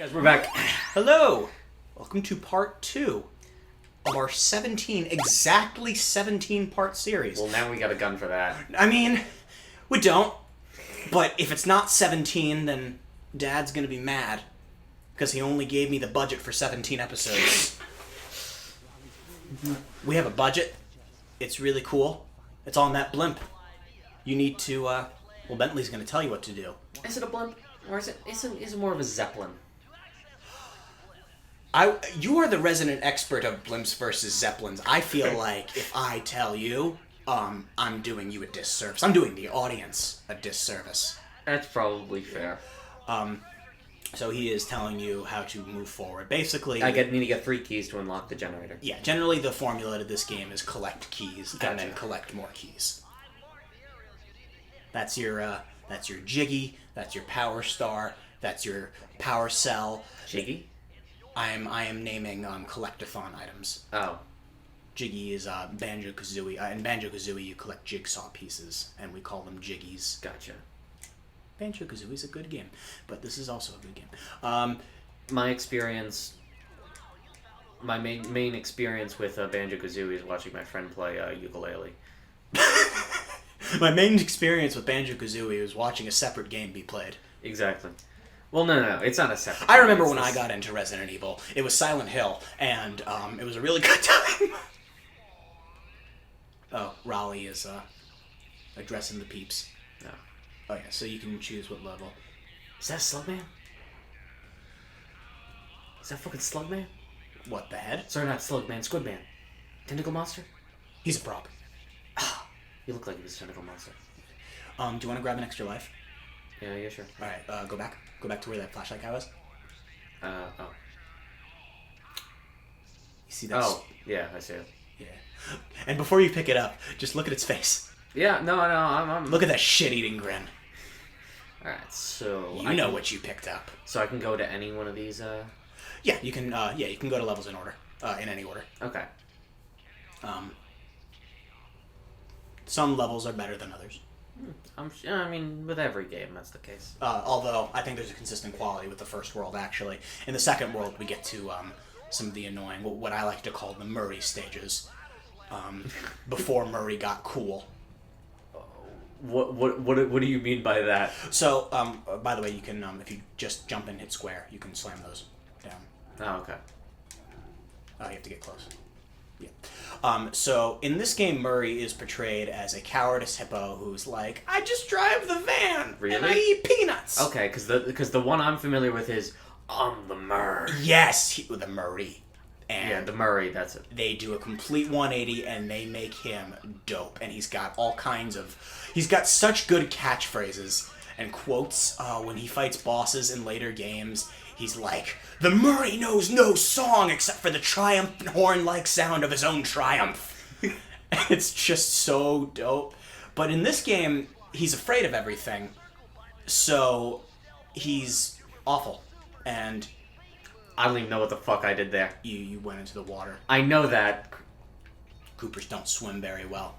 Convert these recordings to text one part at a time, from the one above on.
Guys, we're back. Hello! Welcome to part 2 of our exactly 17 part series. Well, now we got a gun for that. I mean, we don't. But if it's not 17, then Dad's gonna be mad. Because he only gave me the budget for 17 episodes. We have a budget. It's really cool. It's on that blimp. You need to, well, Bentley's gonna tell you what to do. Is it a blimp? Or is it more of a Zeppelin? You are the resident expert of blimps versus Zeppelins. I feel like if I tell you, I'm doing you a disservice. I'm doing the audience a disservice. That's probably fair. So he is telling you how to move forward. Basically, need to get 3 keys to unlock the generator. Yeah, generally the formula to this game is collect keys Gotcha. and then collect more keys. That's your Jiggy. That's your Power Star. That's your Power Cell. Jiggy? I am naming collectathon items. Oh. Jiggy is Banjo-Kazooie. In Banjo-Kazooie, you collect jigsaw pieces, and we call them Jiggies. Gotcha. Banjo-Kazooie is a good game, but this is also a good game. My experience... My main experience with Banjo-Kazooie is watching my friend play ukulele. My main experience with Banjo-Kazooie was watching a separate game be played. Exactly. Well, no, it's not a separate. I remember when I got into Resident Evil, it was Silent Hill, and it was a really good time. Oh, Raleigh is addressing the peeps. No. Oh yeah, so you can choose what level. Is that Slugman? Is that fucking Slugman? What, the head? Sorry, not Slugman, Squidman. Tentacle Monster? He's a prop. You look like he was a tentacle monster. Do you want to grab an extra life? Yeah, sure. Alright, go back. Go back to where that flashlight guy was. Oh. You see that? Oh, yeah, I see it. Yeah. And before you pick it up, just look at its face. Yeah, no, I'm... Look at that shit-eating grin. Alright, so... You know what you picked up. So I can go to any one of these, Yeah, you can go to levels in order. In any order. Okay. Some levels are better than others. I mean, with every game, that's the case. Although, I think there's a consistent quality with the first world, actually. In the second world, we get to some of the annoying, what I like to call the Murray stages. Before Murray got cool. What do you mean by that? So, by the way, you can, if you just jump and hit square, you can slam those down. Oh, okay. You have to get close. Yeah. So in this game, Murray is portrayed as a cowardice hippo who's like, I just drive the van Really? and I eat peanuts. Okay, because the one I'm familiar with is the Murray. Yes, the Murray. And yeah, the Murray. That's it. they do a complete 180 and they make him dope. And he's got he's got such good catchphrases and quotes when he fights bosses in later games. He's like, the Murray knows no song except for the triumphant horn-like sound of his own triumph. It's just so dope. But in this game, he's afraid of everything. So he's awful. And I don't even know what the fuck I did there. you went into the water. I know that. Coopers don't swim very well.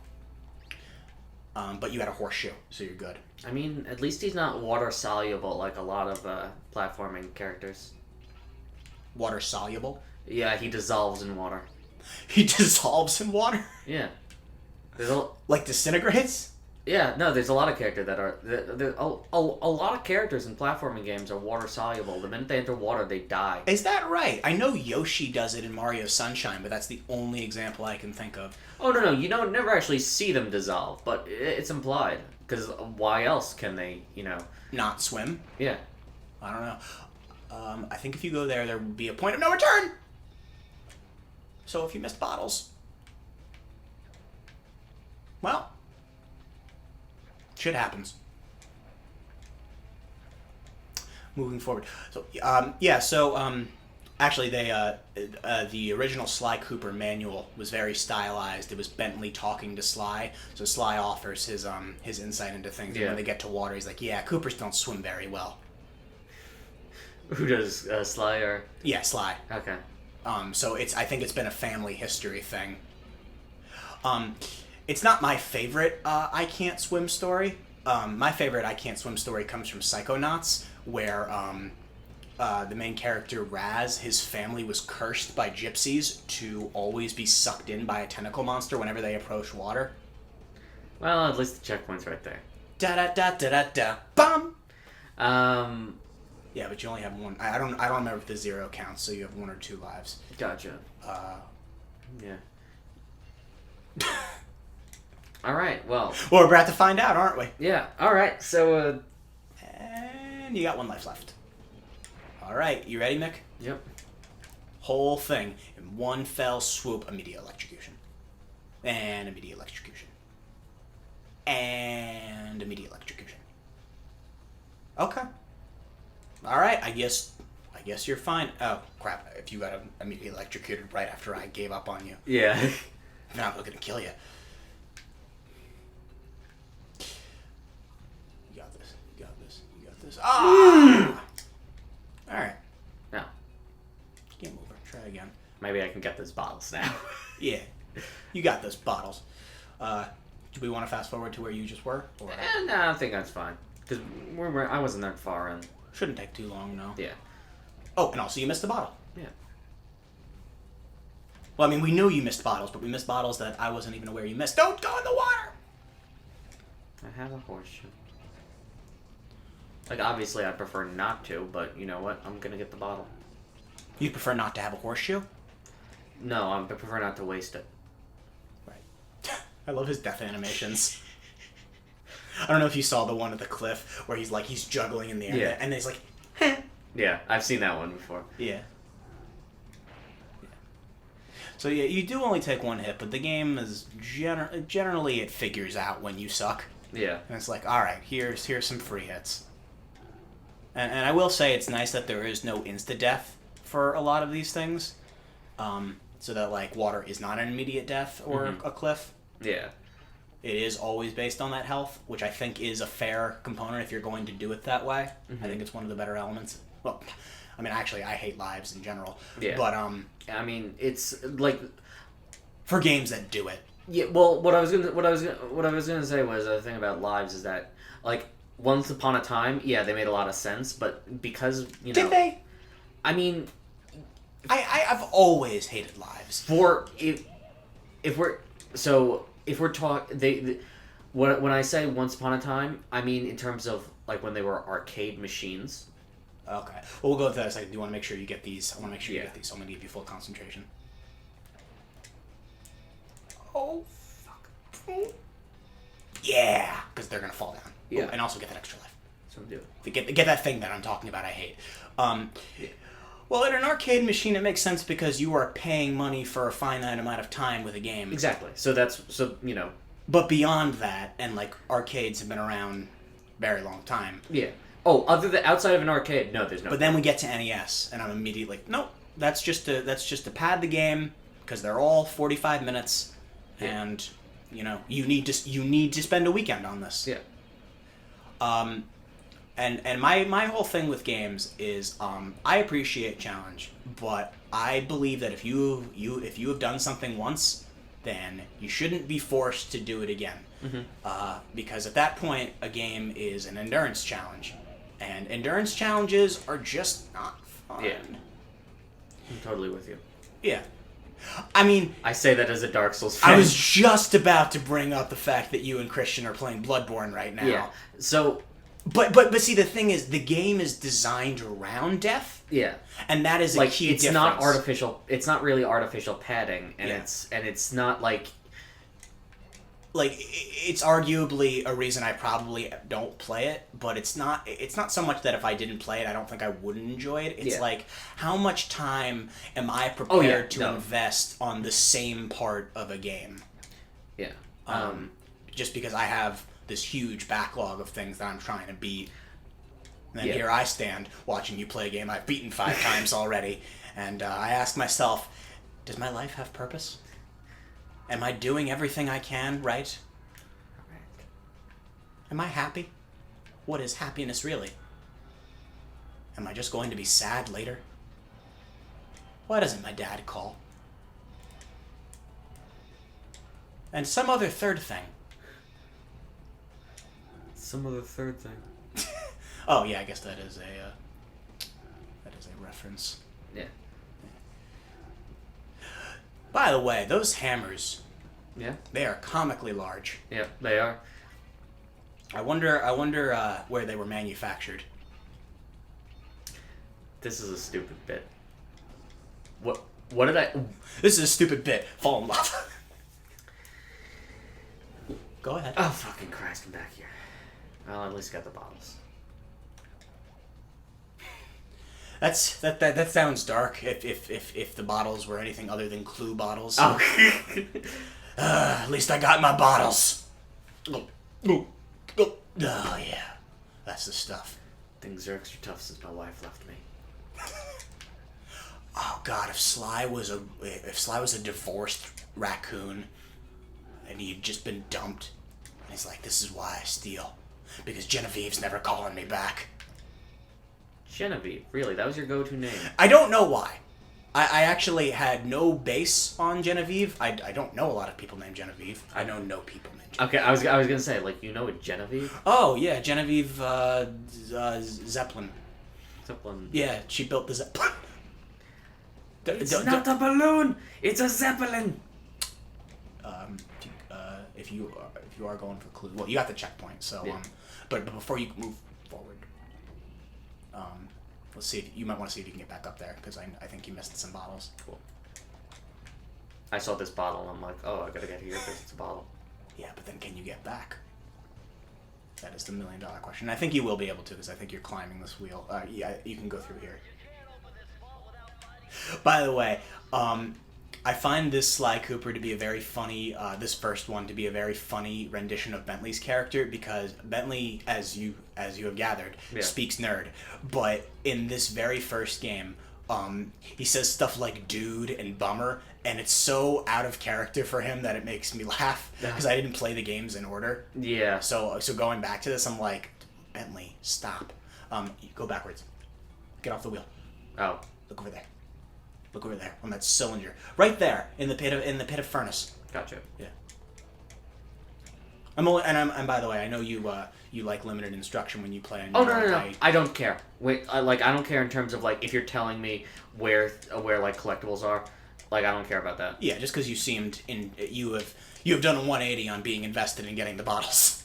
But you had a horseshoe, so you're good. I mean, at least he's not water soluble like a lot of platforming characters. Water soluble? Yeah, he dissolves in water. He dissolves in water? Yeah. Like disintegrates? Yeah, no, there's a lot of characters that are... A lot of characters in platforming games are water soluble. The minute they enter water, they die. Is that right? I know Yoshi does it in Mario Sunshine, but that's the only example I can think of. Oh, no, you don't never actually see them dissolve, but it's implied. Because why else can they, Not swim? Yeah. I don't know. I think if you go there would be a point of no return! So if you missed bottles... Well... Shit happens. Moving forward. So, actually, the original Sly Cooper manual was very stylized. It was Bentley talking to Sly. So Sly offers his insight into things. Yeah. And when they get to water, he's like, yeah, Coopers don't swim very well. Who does, Sly or... Yeah, Sly. Okay. So I think it's been a family history thing. It's not my favorite I Can't Swim story. My favorite I Can't Swim story comes from Psychonauts, where the main character Raz, his family was cursed by gypsies to always be sucked in by a tentacle monster whenever they approach water. Well, at least the checkpoint's right there. Da da da da da da. Bum. Um, Yeah, but you only have one. I don't remember if the 0 counts, so you have 1 or 2 lives. gotcha. Yeah. All right. Well, Well, we're about to find out, aren't we? yeah. All right. So, And you got 1 life left. All right, you ready, Mick? yep. Whole thing in one fell swoop. Immediate electrocution. And immediate electrocution. And immediate electrocution. Okay. All right, I guess you're fine. Oh, crap. If you got immediately electrocuted right after I gave up on you, Yeah. then I'm going to kill you. You got this. You got this. You got this. Ah! All right. Now, Game over. Try again. maybe I can get those bottles now. Yeah. You got those bottles. Do we want to fast forward to where you just were? Or No, I think that's fine. Because I wasn't that far in. shouldn't take too long, no. Yeah. Oh, and also you missed the bottle. Yeah. Well, I mean, we knew you missed bottles, but we missed bottles that I wasn't even aware you missed. Don't go in the water! I have a horseshoe. Like, obviously, I prefer not to, but you know what? I'm gonna get the bottle. You prefer not to have a horseshoe? No, I prefer not to waste it. Right. I love his death animations. I don't know if you saw the one at the cliff where he's juggling in the air, Yeah. and he's like, Yeah, I've seen that one before. yeah. So yeah, you do only take 1 hit, but the game is generally it figures out when you suck, Yeah. and it's like, all right, here's some free hits. And I will say it's nice that there is no insta death for a lot of these things, so that like water is not an immediate death or a cliff. Yeah. It is always based on that health, which I think is a fair component if you're going to do it that way. I think it's one of the better elements. Well, I mean, actually, I hate lives in general. Yeah. But I mean, it's like, for games that do it, yeah. Well, what I was gonna say was the thing about lives is that, like, once upon a time, yeah, they made a lot of sense, but because you know, did they? I mean, I've always hated lives. if we're talking when I say once upon a time, I mean in terms of like when they were arcade machines. Okay. Well, we'll go with that in a second. Do you want to make sure you get these? I want to make sure you Yeah. get these, so I'm going to give you full concentration. Oh, fuck. Yeah! Because they're going to fall down. Yeah. Ooh, and also get that extra life. So do it. Get that thing that I'm talking about I hate. Yeah. Well, in an arcade machine, it makes sense because you are paying money for a finite amount of time with a game. Exactly. So you know. But beyond that, and like arcades have been around a very long time. Yeah. Oh, outside of an arcade, no, there's no. But then we get to NES, and I'm immediately like, nope, that's just to pad the game because they're all 45 minutes, Yeah. and you know you need to spend a weekend on this. Yeah. And my whole thing with games is I appreciate challenge, but I believe that if you have done something once, then you shouldn't be forced to do it again. Because at that point, a game is an endurance challenge, and endurance challenges are just not fun. Yeah. I'm totally with you. Yeah. I mean, I say that as a Dark Souls fan. I was just about to bring up the fact that you and Christian are playing Bloodborne right now. Yeah. So. But see, the thing is, the game is designed around death. Yeah. And that is a Like key it's difference. not artificial. It's not really artificial padding, and Yeah. it's not like. Like it's arguably a reason I probably don't play it, but it's not so much that if I didn't play it, I don't think I wouldn't enjoy it. It's Yeah. like how much time am I prepared to no. invest on the same part of a game? Yeah. Just because I have this huge backlog of things that I'm trying to beat. And then Yeah. here I stand watching you play a game I've beaten 5 times already, and I ask myself, does my life have purpose? Am I doing everything I can right? Am I happy? What is happiness really? Am I just going to be sad later? Why doesn't my dad call? And some other third thing. Some other third thing. Oh yeah, I guess that is as a reference. Yeah. By the way, those hammers, Yeah. they are comically large. Yeah, they are. I wonder where they were manufactured. This is a stupid bit. What did I... This is a stupid bit. Fall in love. Go ahead. Oh, fucking Christ, I'm back here. Well, at least got the bottles. That sounds dark. If the bottles were anything other than Clue bottles. Oh. At least I got my bottles. Oh yeah, that's the stuff. Things are extra tough since my wife left me. Oh God, if Sly was a divorced raccoon, and he had just been dumped, and he's like, "This is why I steal, because Genevieve's never calling me back." Genevieve, really? That was your go-to name? I don't know why. I actually had no base on Genevieve. I don't know a lot of people named Genevieve. I know no people named Genevieve. Okay, I was gonna say, like, you know a Genevieve? Oh yeah, Genevieve Zeppelin. Zeppelin. Yeah, she built the Zeppelin. It's not a balloon. It's a Zeppelin. If you are going for Clue, well, you got the checkpoint. So Yeah. but before you move forward, let's see. You might want to see if you can get back up there, because I think you missed some bottles. Cool. I saw this bottle and I'm like, oh, I gotta get here because it's a bottle. Yeah, but then can you get back? That is the $1 million question. I think you will be able to, because I think you're climbing this wheel. Yeah, you can go through here. By the way, I find this Sly Cooper to be a very funny, this first one to be a very funny rendition of Bentley's character, because Bentley, as you have gathered, Yeah. speaks nerd. But in this very first game, he says stuff like dude and bummer, and it's so out of character for him that it makes me laugh, because I didn't play the games in order. Yeah. So going back to this, I'm like, Bentley, stop. Go backwards. Get off the wheel. Oh. Look over there. Look over there on that cylinder, right there in the pit of furnace. Gotcha. Yeah. And by the way, I know you like limited instruction when you play on your Oh, no. I don't care. Wait, I don't care in terms of, like, if you're telling me where like collectibles are. Like, I don't care about that. Yeah, just because you have done a 180 on being invested in getting the bottles.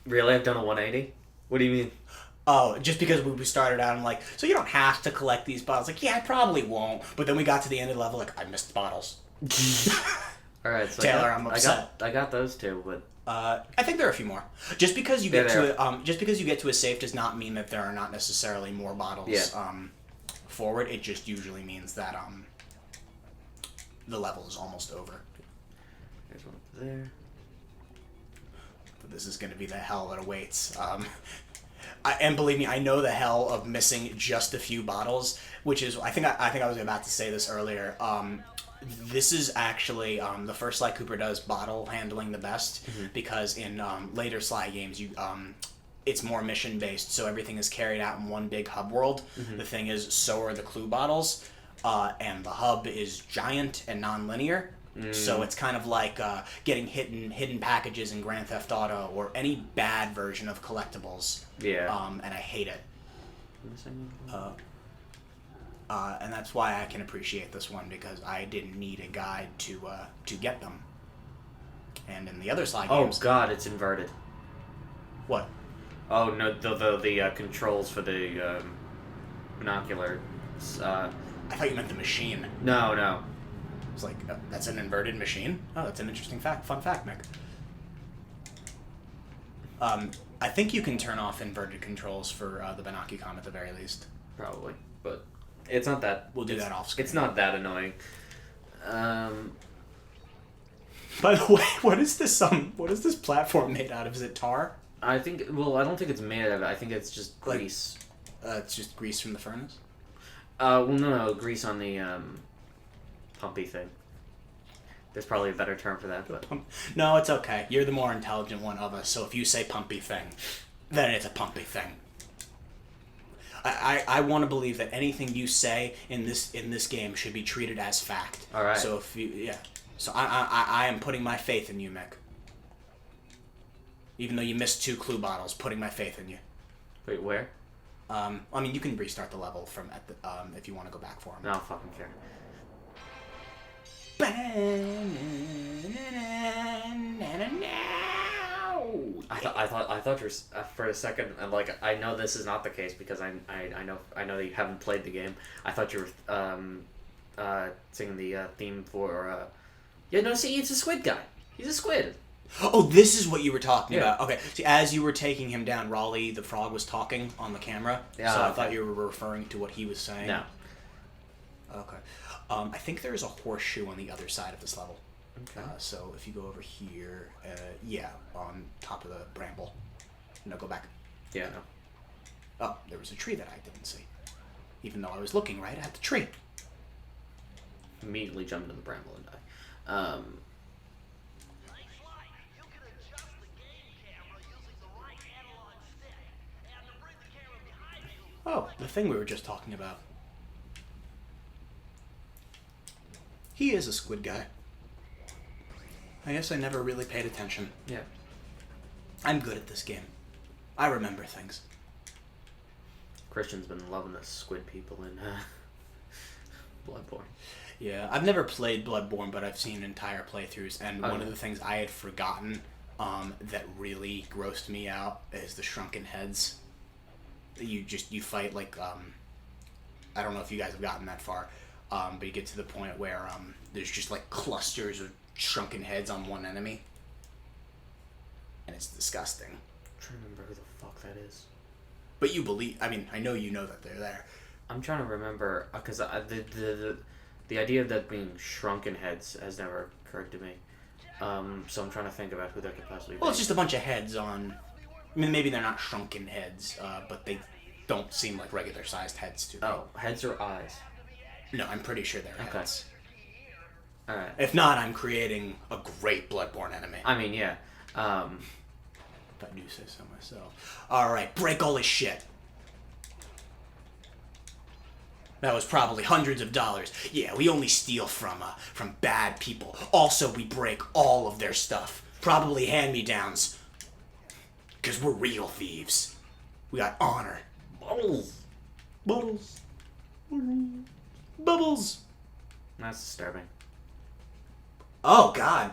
Really? I've done a 180? What do you mean? Oh, just because we started out, I'm like, so you don't have to collect these bottles. Like, yeah, I probably won't. But then we got to the end of the level, like, I missed the bottles. Alright, so Taylor, I'm upset. I got those two, but... I think there are a few more. Just because you get to a safe does not mean that there are not necessarily more bottles forward. It just usually means that the level is almost over. There's one up there. But this is going to be the hell that awaits. And believe me, I know the hell of missing just a few bottles, which is I think I was about to say this earlier. This is actually the first Sly Cooper does bottle handling the best, because in later Sly games it's more mission based, so everything is carried out in one big hub world. The thing is, so are the Clue bottles, and the hub is giant and non-linear. So it's kind of like getting hidden packages in Grand Theft Auto or any bad version of collectibles. Yeah. And I hate it. And that's why I can appreciate this one, because I didn't need a guide to get them. And in the other Sly games... Oh god, it's inverted. What? Oh no, the controls for the binocular. I thought you meant the machine. No. It's like, that's an inverted machine? Oh, that's an interesting fact. Fun fact, Mick. I think you can turn off inverted controls for the Binocucom at the very least. Probably, but it's not that... We'll do that off screen. It's not that annoying. By the way, what is this platform made out of? Is it tar? I think... Well, I don't think it's made out of it. I think it's just grease. It's just grease from the furnace? Well, no, grease on the, pumpy thing. There's probably a better term for that, but... No, it's okay. You're the more intelligent one of us, so if you say pumpy thing, then it's a pumpy thing. I want to believe that anything you say in this game should be treated as fact. All right. So so I am putting my faith in you, Mick. Even though you missed 2 Clue bottles, putting my faith in you. Wait, where? I mean, you can restart the level from at the if you want to go back for him. I don't fucking care. I thought you were for a second, and like I know this is not the case because I know that you haven't played the game. I thought you were singing the theme for yeah, no, see, it's a squid guy. He's a squid. Oh, this is what you were talking Yeah. about. Okay, see, as you were taking him down, Raleigh the frog was talking on the camera. Yeah, so I okay. thought you were referring to what he was saying. No. Okay. I think there's a horseshoe on the other side of this level. Okay. So if you go over here, yeah, on top of the bramble. No, go back. Yeah, no. Oh, there was a tree that I didn't see. Even though I was looking right at the tree. Immediately jumped into the bramble and died. Oh, the thing we were just talking about. He is a squid guy. I guess I never really paid attention. Yeah. I'm good at this game. I remember things. Christian's been loving the squid people in Bloodborne. Yeah, I've never played Bloodborne, but I've seen entire playthroughs, and one of the things I had forgotten that really grossed me out is the shrunken heads. You fight like I don't know if you guys have gotten that far, but you get to the point where there's just like clusters of shrunken heads on one enemy, and it's disgusting. I'm trying to remember who the fuck that is. But you believe? I mean, I know you know that they're there. I'm trying to remember because the idea of that being shrunken heads has never occurred to me. So I'm trying to think about who that could possibly be. Well, it's just a bunch of heads on. I mean, maybe they're not shrunken heads, but they don't seem like regular sized heads to me. Oh, heads or eyes? No, I'm pretty sure they're heads. Alright. If not, I'm creating a great Bloodborne enemy. I mean, yeah. If I do say so myself. Alright, break all this shit. That was probably hundreds of dollars. Yeah, we only steal from bad people. Also, we break all of their stuff. Probably hand-me-downs. Because we're real thieves. We got honor. Bubbles. Bubbles. Bubbles. That's disturbing. Oh, God.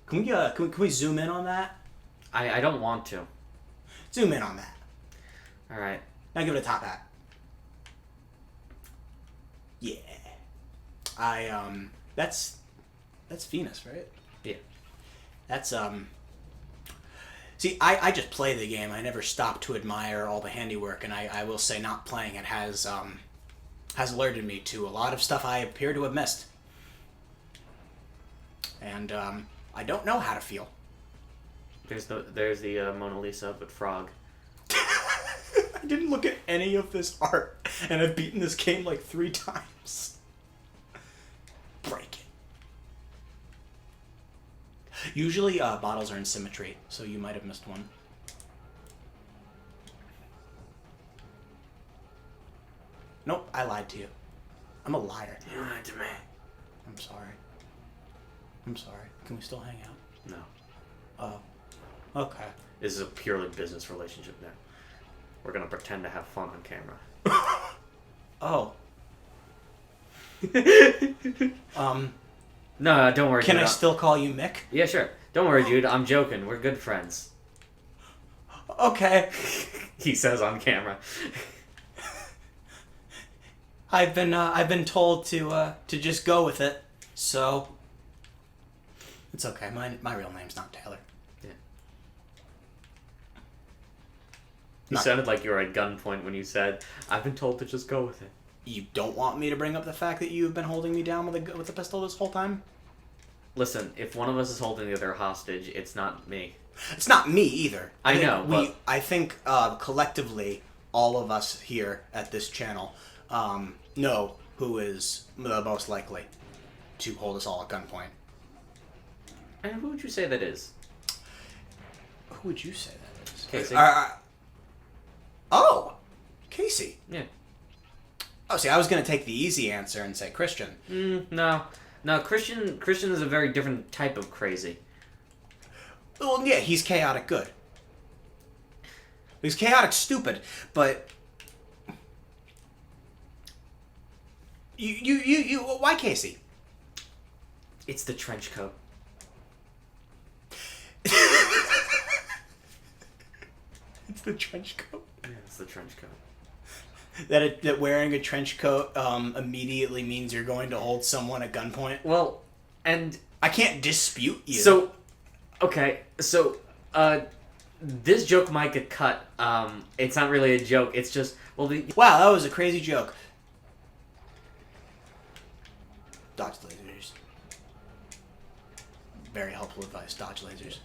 Can we zoom in on that? I don't want to. Zoom in on that. Alright. Now give it a top hat. Yeah. That's Venus, right? Yeah. That's, See, I just play the game. I never stop to admire all the handiwork, and I will say not playing it has alerted me to a lot of stuff I appear to have missed. And, I don't know how to feel. There's the Mona Lisa, but frog. I didn't look at any of this art, and I've beaten this game like 3 times. Break it. Usually, bottles are in symmetry, so you might have missed one. Nope, I lied to you. I'm a liar. You lied to me. I'm sorry. I'm sorry. Can we still hang out? No. Oh. Okay. This is a purely business relationship now. We're gonna pretend to have fun on camera. Oh. No, don't worry. Can dude. I still call you Mick? Yeah, sure. Don't worry, dude. I'm joking. We're good friends. Okay. He says on camera. I've been told to just go with it, so it's okay. My real name's not Taylor. Yeah. You sounded like you were at gunpoint when you said, "I've been told to just go with it." You don't want me to bring up the fact that you've been holding me down with a pistol this whole time? Listen, if one of us is holding the other hostage, it's not me. It's not me either. I know, but I think collectively, all of us here at this channel know who is the most likely to hold us all at gunpoint. And who would you say that is? Who would you say that is? Casey. Oh, Casey. Yeah. Oh, see, I was going to take the easy answer and say Christian. No. No, Christian is a very different type of crazy. Well, yeah, he's chaotic good. He's chaotic stupid, but Why Casey? It's the trench coat. It's the trench coat. Yeah, it's the trench coat. That wearing a trench coat immediately means you're going to hold someone at gunpoint. Well, and I can't dispute you. So, okay, so this joke might get cut. It's not really a joke. It's just wow, that was a crazy joke. Dodge lasers. Very helpful advice. Dodge lasers.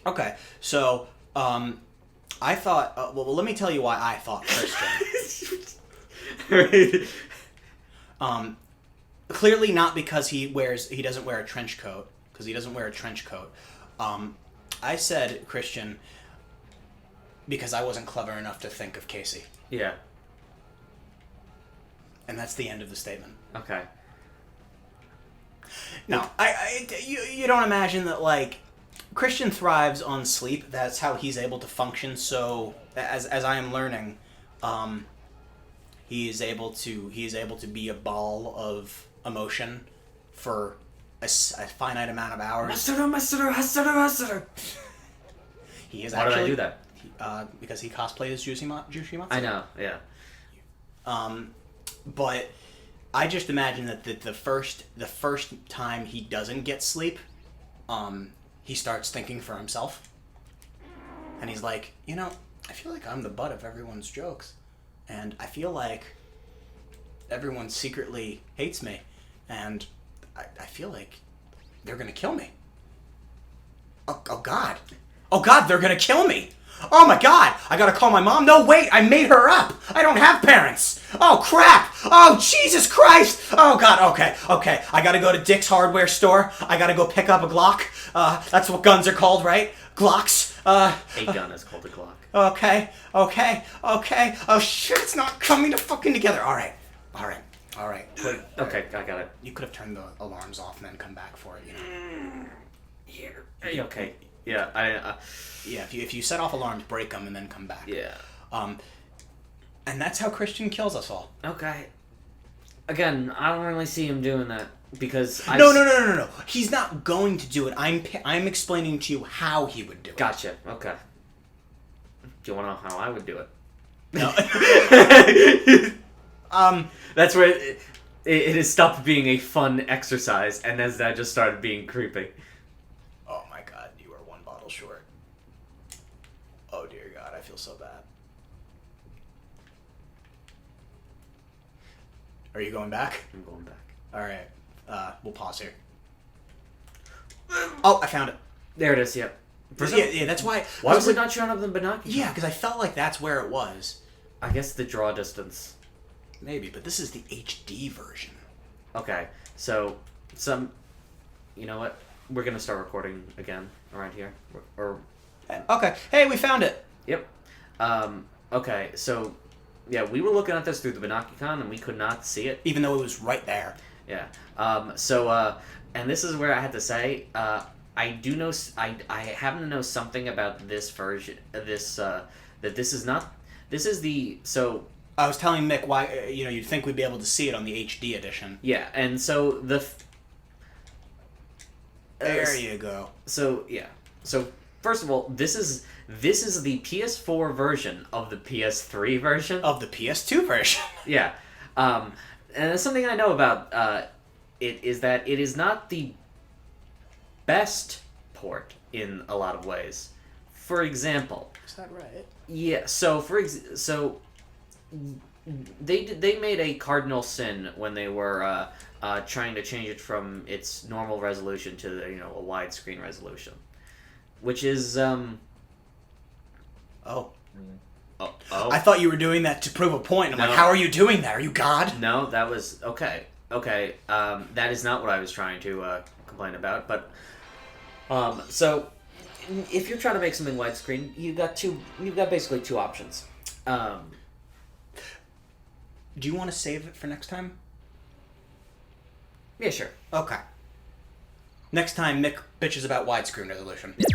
Okay, so I thought. Well, let me tell you why I thought Christian. Clearly not because he doesn't wear a trench coat. Because he doesn't wear a trench coat. I said Christian because I wasn't clever enough to think of Casey. Yeah. And that's the end of the statement. Okay. No, you don't imagine that, like, Christian thrives on sleep. That's how he's able to function. So, as I am learning, he is able to be a ball of emotion for a finite amount of hours. He is Why actually. did I do that? Because he cosplayed as Jushimatsu. I know. Yeah. But I just imagine that the first time he doesn't get sleep, he starts thinking for himself, and he's like, I feel like I'm the butt of everyone's jokes, and I feel like everyone secretly hates me, and I feel like they're gonna kill me. Oh God, they're gonna kill me. Oh my God, I gotta call my mom. No, wait, I made her up. I don't have parents. Oh crap. Oh Jesus Christ. Oh God, okay. I gotta go to Dick's hardware store. I gotta go pick up a Glock. That's what guns are called, right? Glocks. A gun is called a Glock. Okay. Oh shit, it's not coming to fucking together. All right. Okay, I got it. You could have turned the alarms off and then come back for it, Here. Okay. Yeah, Yeah, if you set off alarms, break them, and then come back. Yeah. And that's how Christian kills us all. Okay. Again, I don't really see him doing that because No. He's not going to do it. I'm explaining to you how he would do it. Gotcha. Okay. Do you want to know how I would do it? No. That's where it has stopped being a fun exercise, and as that just started being creepy. Oh my God, you are one bottle short. Oh dear God, I feel so bad. Are you going back? I'm going back. All right, we'll pause here. Oh, I found it. There it is. Yep. Yeah, that's why. Why was it not showing up in the binoculars? Yeah, because I felt like that's where it was. I guess the draw distance. Maybe, but this is the HD version. Okay, so you know what? We're gonna start recording again around here, or. Okay. Hey, we found it. Yep. Okay, so yeah, we were looking at this through the binocular and we could not see it, even though it was right there. Yeah. And this is where I had to say, I do know, I happen to know something about this version, that this is not, this is so. I was telling Mick why, you'd think we'd be able to see it on the HD edition. Yeah, and so there you go. So, yeah. So, first of all, this is the PS4 version of the PS3 version. Of the PS2 version. Yeah. And there's something I know about it is that it is not the best port in a lot of ways. For example. Is that right? Yeah. So they made a cardinal sin when they were trying to change it from its normal resolution to a widescreen resolution, which is Oh. I thought you were doing that to prove a point. I'm like, how are you doing that? Are you God? No, that was okay. That is not what I was trying to complain about. But so if you're trying to make something widescreen, you've got basically two options. Do you want to save it for next time? Yeah, sure. Okay. Next time, Mick bitches about widescreen resolution. Yeah.